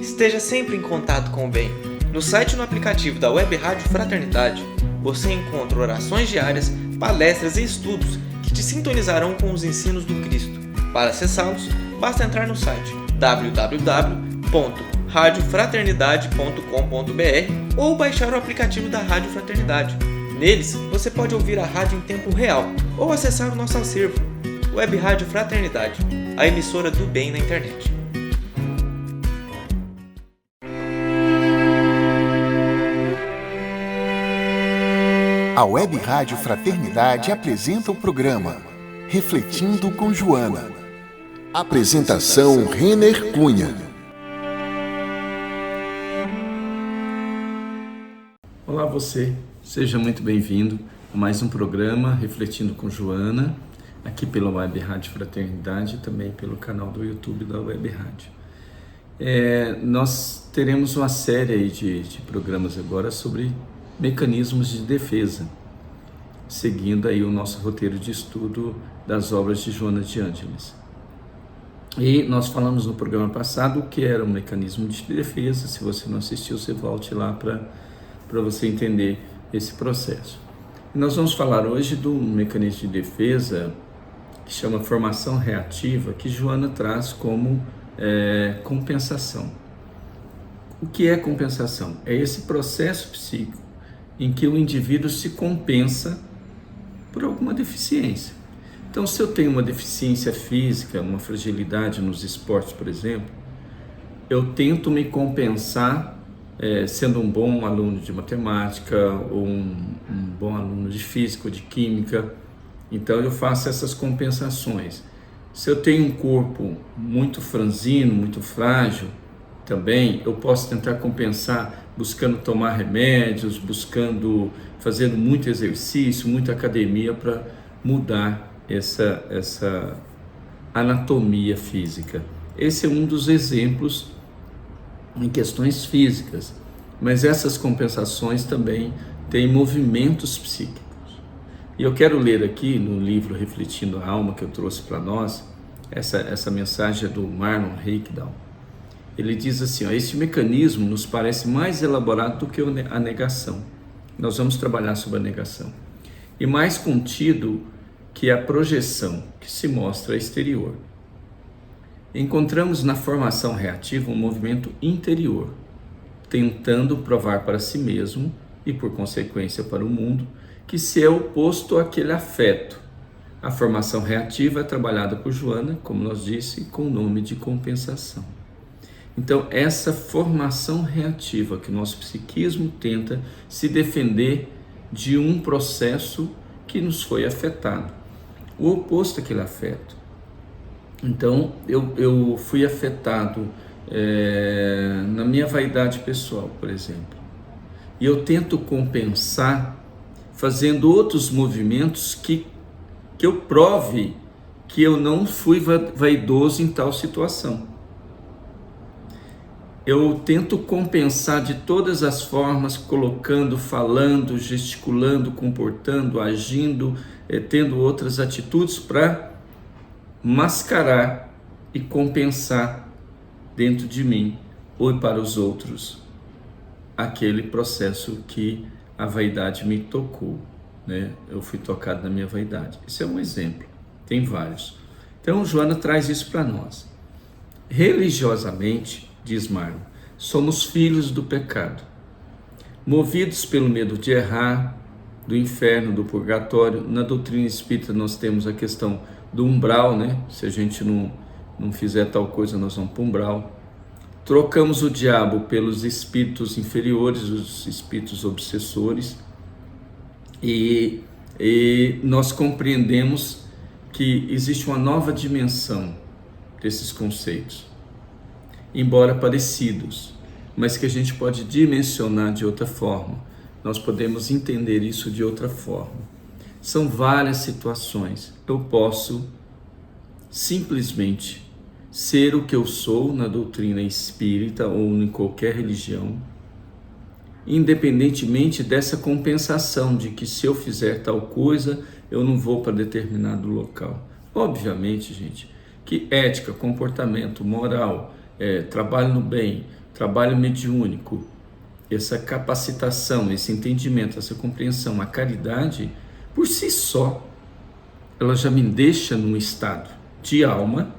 Esteja sempre em contato com o bem. No site e no aplicativo da Web Rádio Fraternidade, você encontra orações diárias, palestras e estudos que te sintonizarão com os ensinos do Cristo. Para acessá-los, basta entrar no site www.radiofraternidade.com.br ou baixar o aplicativo da Rádio Fraternidade. Neles, você pode ouvir a rádio em tempo real ou acessar o nosso acervo. Web Rádio Fraternidade, a emissora do bem na internet. A Web Rádio Fraternidade apresenta o programa Refletindo com Joana. Apresentação Renner Cunha. Olá você, seja muito bem-vindo a mais um programa Refletindo com Joana, aqui pela Web Rádio Fraternidade e também pelo canal do YouTube da Web Rádio. Nós teremos uma série aí de programas agora sobre mecanismos de defesa, seguindo aí o nosso roteiro de estudo das obras de Joana de Ângeles. E nós falamos no programa passado o que era um mecanismo de defesa. Se você não assistiu, você volte lá para você entender esse processo. E nós vamos falar hoje do mecanismo de defesa que chama formação reativa, que Joana traz como compensação. O que é compensação? É esse processo psíquico em que o indivíduo se compensa por alguma deficiência. Então, se eu tenho uma deficiência física, uma fragilidade nos esportes, por exemplo, eu tento me compensar sendo um bom aluno de matemática ou um bom aluno de física ou de química. Então, eu faço essas compensações. Se eu tenho um corpo muito franzino, muito frágil, também eu posso tentar compensar buscando tomar remédios, fazendo muito exercício, muita academia para mudar essa anatomia física. Esse é um dos exemplos em questões físicas, mas essas compensações também têm movimentos psíquicos. E eu quero ler aqui no livro Refletindo a Alma, que eu trouxe para nós, essa mensagem é do Marlon Rickdown. Ele diz assim, este mecanismo nos parece mais elaborado do que a negação. Nós vamos trabalhar sobre a negação. E mais contido que a projeção que se mostra exterior. Encontramos na formação reativa um movimento interior, tentando provar para si mesmo e por consequência para o mundo, que se é oposto àquele afeto. A formação reativa é trabalhada por Joana, como nós disse, com o nome de compensação. Então, essa formação reativa que o nosso psiquismo tenta se defender de um processo que nos foi afetado, o oposto àquele afeto. Então, eu fui afetado na minha vaidade pessoal, por exemplo, e eu tento compensar fazendo outros movimentos que eu prove que eu não fui vaidoso em tal situação. Eu tento compensar de todas as formas, colocando, falando, gesticulando, comportando, agindo, tendo outras atitudes para mascarar e compensar dentro de mim ou para os outros aquele processo que a vaidade me tocou, né? Eu fui tocado na minha vaidade. Isso é um exemplo, tem vários. Então, Joana traz isso para nós. Religiosamente, diz Marlon, somos filhos do pecado, movidos pelo medo de errar, do inferno, do purgatório. Na doutrina espírita nós temos a questão do umbral, né? Se a gente não fizer tal coisa, nós vamos para o umbral. Trocamos o diabo pelos espíritos inferiores, os espíritos obsessores, e nós compreendemos que existe uma nova dimensão desses conceitos, embora parecidos, mas que a gente pode dimensionar de outra forma. Nós podemos entender isso de outra forma. São várias situações. Eu posso simplesmente ser o que eu sou na doutrina espírita ou em qualquer religião, independentemente dessa compensação de que se eu fizer tal coisa, eu não vou para determinado local. Obviamente, gente, que ética, comportamento, moral, trabalho no bem, trabalho mediúnico, essa capacitação, esse entendimento, essa compreensão, a caridade, por si só, ela já me deixa num estado de alma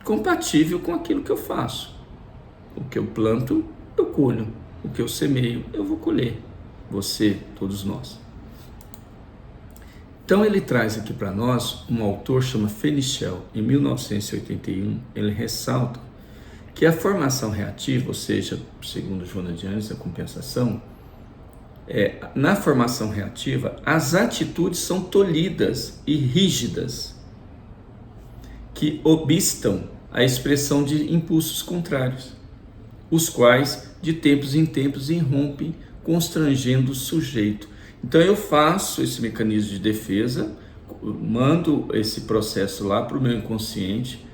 compatível com aquilo que eu faço. O que eu planto, eu colho. O que eu semeio, eu vou colher. Você, todos nós. Então ele traz aqui para nós, um autor chama Fenichel, em 1981, ele ressalta que a formação reativa, ou seja, segundo Joana de Ângeles, a compensação, na formação reativa, as atitudes são tolhidas e rígidas, que obstam a expressão de impulsos contrários, os quais, de tempos em tempos, irrompem, constrangendo o sujeito. Então eu faço esse mecanismo de defesa, mando esse processo lá para o meu inconsciente,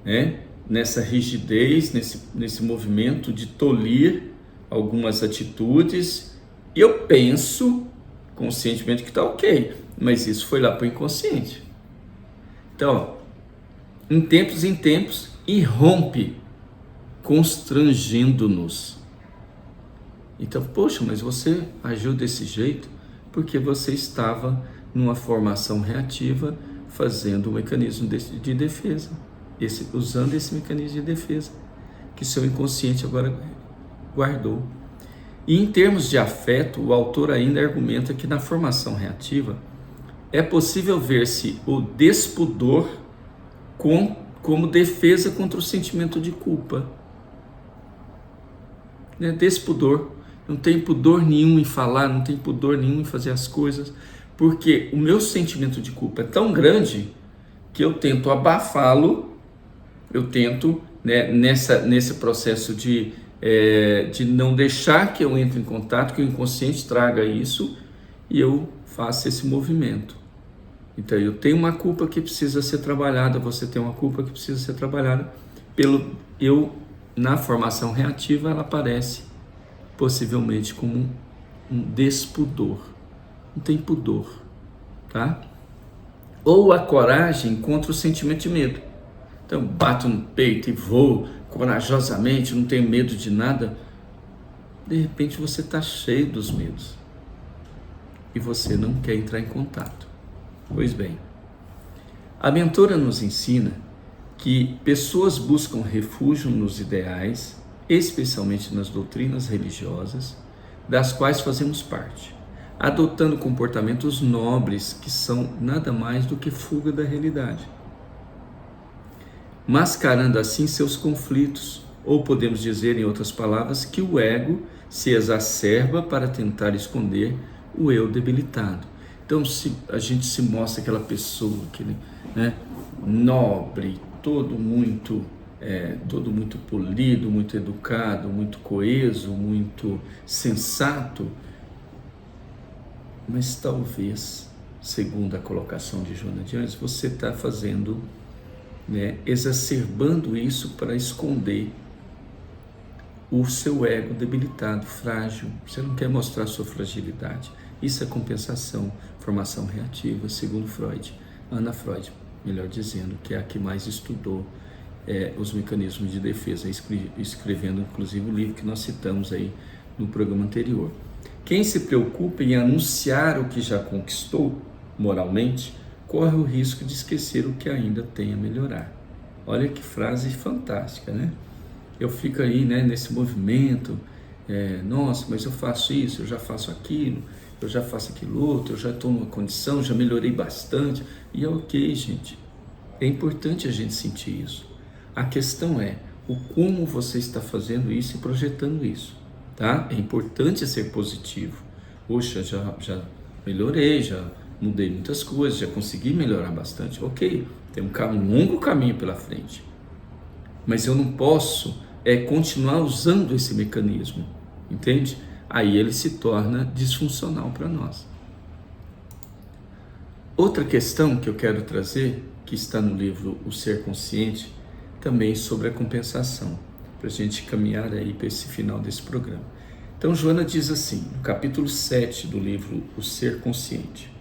né? Nessa rigidez, nesse movimento de tolir algumas atitudes, e eu penso conscientemente que está ok, mas isso foi lá para o inconsciente. Então, em tempos, irrompe, constrangendo-nos. Então, poxa, mas você agiu desse jeito porque você estava numa formação reativa, fazendo um mecanismo de defesa, usando esse mecanismo de defesa que seu inconsciente agora guardou. E em termos de afeto, o autor ainda argumenta que na formação reativa é possível ver-se o despudor como defesa contra o sentimento de culpa. Despudor. Não tem pudor nenhum em falar, não tem pudor nenhum em fazer as coisas, porque o meu sentimento de culpa é tão grande que eu tento abafá-lo, eu tento, nesse processo de não deixar que eu entre em contato, que o inconsciente traga isso, e eu faço esse movimento. Então eu tenho uma culpa que precisa ser trabalhada, você tem uma culpa que precisa ser trabalhada, na formação reativa ela aparece possivelmente como um despudor, não tem pudor, tá? Ou a coragem contra o sentimento de medo. Então bato no peito e vou corajosamente, não tenho medo de nada. De repente você está cheio dos medos e você não quer entrar em contato. Pois bem, a mentora nos ensina que pessoas buscam refúgio nos ideais, especialmente nas doutrinas religiosas, das quais fazemos parte, adotando comportamentos nobres que são nada mais do que fuga da realidade, mascarando assim seus conflitos, ou podemos dizer em outras palavras que o ego se exacerba para tentar esconder o eu debilitado. Então se a gente se mostra aquela pessoa, nobre, todo muito polido, muito educado, muito coeso, muito sensato, mas talvez, segundo a colocação de Joana de Ângeles, você está fazendo, exacerbando isso para esconder o seu ego debilitado, frágil. Você não quer mostrar a sua fragilidade. Isso é compensação, formação reativa, segundo Freud, Ana Freud, melhor dizendo, que é a que mais estudou os mecanismos de defesa, escrevendo inclusive o livro que nós citamos aí no programa anterior. Quem se preocupa em anunciar o que já conquistou moralmente, corre o risco de esquecer o que ainda tem a melhorar. Olha que frase fantástica, né? Eu fico aí, nesse movimento, nossa, mas eu faço isso, eu já faço aquilo, eu já faço aquilo outro, eu já estou numa condição, já melhorei bastante, e é ok, gente. É importante a gente sentir isso. A questão é o como você está fazendo isso e projetando isso, tá? É importante ser positivo. Poxa, já melhorei, já mudei muitas coisas, já consegui melhorar bastante. Ok, tem um longo caminho pela frente. Mas eu não posso continuar usando esse mecanismo, entende? Aí ele se torna disfuncional para nós. Outra questão que eu quero trazer, que está no livro O Ser Consciente, também sobre a compensação, para a gente caminhar aí para esse final desse programa. Então Joana diz assim, no capítulo 7 do livro O Ser Consciente: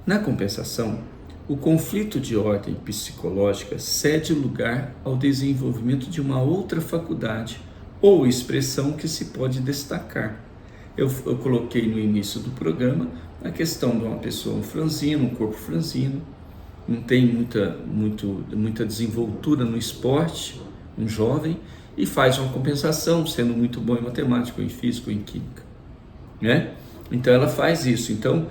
na compensação, o conflito de ordem psicológica cede lugar ao desenvolvimento de uma outra faculdade ou expressão que se pode destacar. Eu coloquei no início do programa a questão de uma pessoa, um franzino, um corpo franzino, não tem muita desenvoltura no esporte, um jovem, e faz uma compensação, sendo muito bom em matemática, ou em física, ou em química, né? Então ela faz isso. Então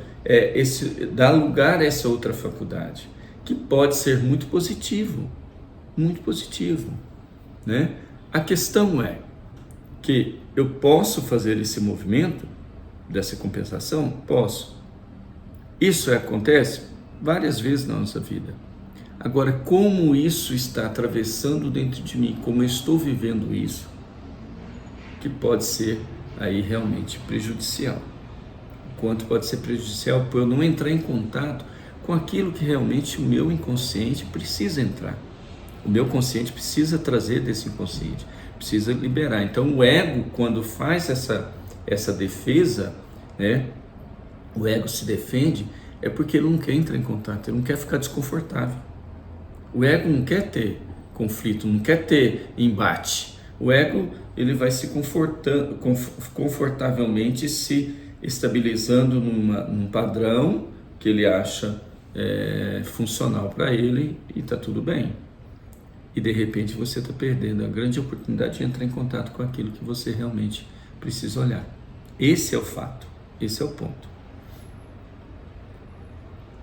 dá lugar a essa outra faculdade, que pode ser muito positivo, né? A questão é que eu posso fazer esse movimento dessa compensação? Posso. Isso acontece várias vezes na nossa vida. Agora, como isso está atravessando dentro de mim, como eu estou vivendo isso, que pode ser aí realmente prejudicial. O quanto pode ser prejudicial por eu não entrar em contato com aquilo que realmente o meu inconsciente precisa entrar. O meu consciente precisa trazer desse inconsciente, precisa liberar. Então o ego, quando faz essa defesa, né, o ego se defende, é porque ele não quer entrar em contato, ele não quer ficar desconfortável. O ego não quer ter conflito, não quer ter embate. O ego, ele vai se confortavelmente se estabilizando num padrão que ele acha funcional para ele, e está tudo bem. E de repente você está perdendo a grande oportunidade de entrar em contato com aquilo que você realmente precisa olhar. Esse é o fato, esse é o ponto.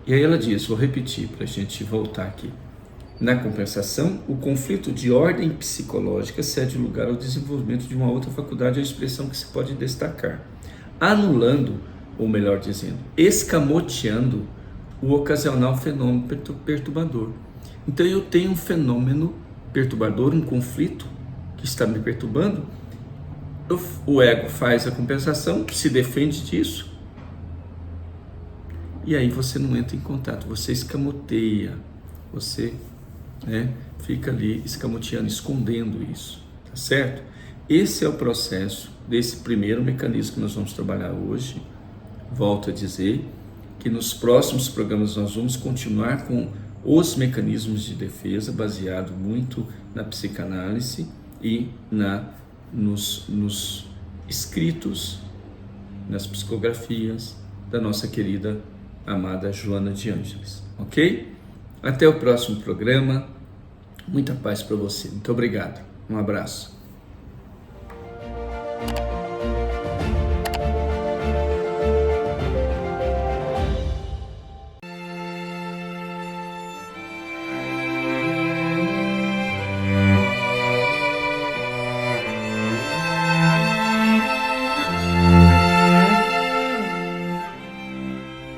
E aí ela diz, vou repetir para a gente voltar aqui. Na compensação, o conflito de ordem psicológica cede lugar ao desenvolvimento de uma outra faculdade ou expressão que se pode destacar, anulando, ou melhor dizendo, escamoteando o ocasional fenômeno perturbador. Então eu tenho um fenômeno perturbador, um conflito que está me perturbando, o ego faz a compensação, se defende disso, e aí você não entra em contato, você escamoteia, você fica ali escamoteando, escondendo isso, tá certo? Esse é o processo desse primeiro mecanismo que nós vamos trabalhar hoje. Volto a dizer que nos próximos programas nós vamos continuar com os mecanismos de defesa, baseado muito na psicanálise e nos escritos, nas psicografias da nossa querida, amada Joana de Ângeles, ok? Até o próximo programa, muita paz para você, muito obrigado, um abraço.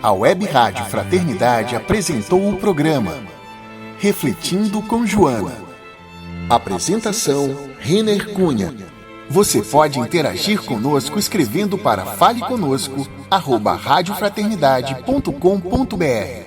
A Web Rádio Fraternidade apresentou o programa Refletindo com Joana. Apresentação, Renner Cunha. Você pode interagir conosco escrevendo para faleconosco@radiofraternidade.com.br.